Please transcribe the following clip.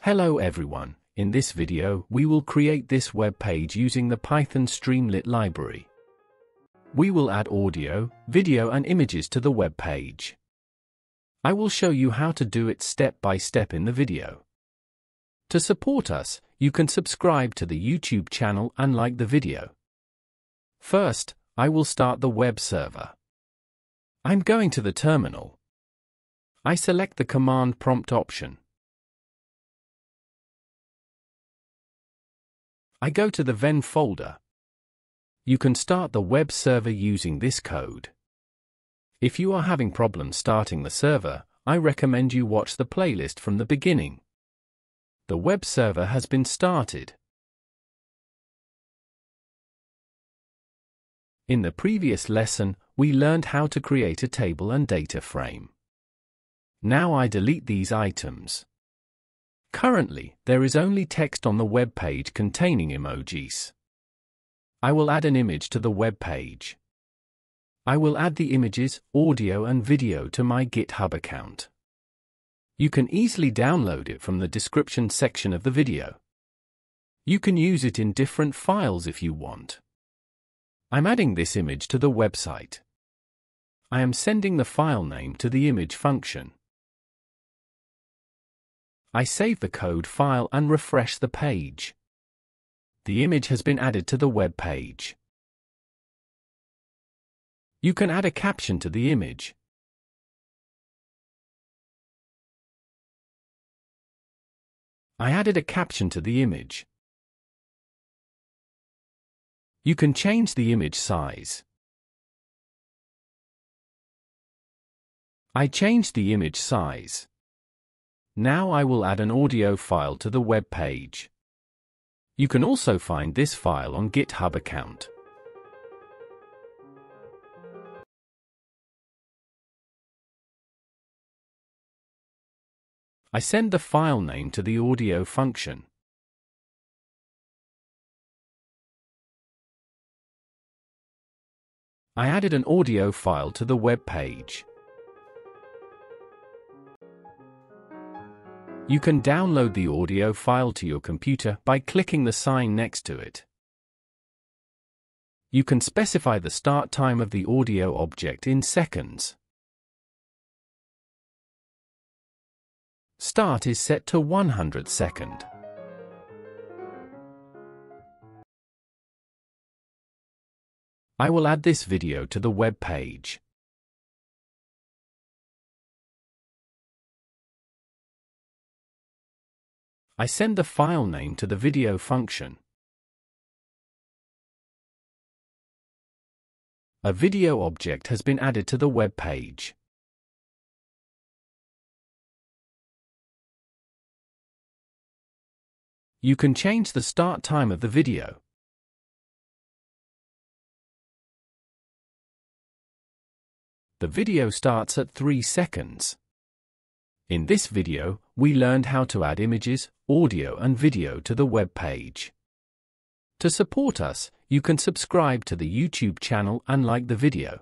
Hello everyone, in this video we will create this web page using the Python Streamlit library. We will add audio, video and images to the web page. I will show you how to do it step by step in the video. To support us, you can subscribe to the YouTube channel and like the video. First, I will start the web server. I'm going to the terminal. I select the command prompt option. I go to the Ven folder. You can start the web server using this code. If you are having problems starting the server, I recommend you watch the playlist from the beginning. The web server has been started. In the previous lesson, we learned how to create a table and data frame. Now I delete these items. Currently, there is only text on the web page containing emojis. I will add an image to the web page. I will add the images, audio and video to my GitHub account. You can easily download it from the description section of the video. You can use it in different files if you want. I'm adding this image to the website. I am sending the file name to the image function. I save the code file and refresh the page. The image has been added to the web page. You can add a caption to the image. I added a caption to the image. You can change the image size. I changed the image size. Now I will add an audio file to the web page. You can also find this file on GitHub account. I send the file name to the audio function. I added an audio file to the web page. You can download the audio file to your computer by clicking the sign next to it. You can specify the start time of the audio object in seconds. Start is set to 100 seconds. I will add this video to the web page. I send the file name to the video function. A video object has been added to the web page. You can change the start time of the video. The video starts at 3 seconds. In this video, we learned how to add images, audio and video to the web page. To support us, you can subscribe to the YouTube channel and like the video.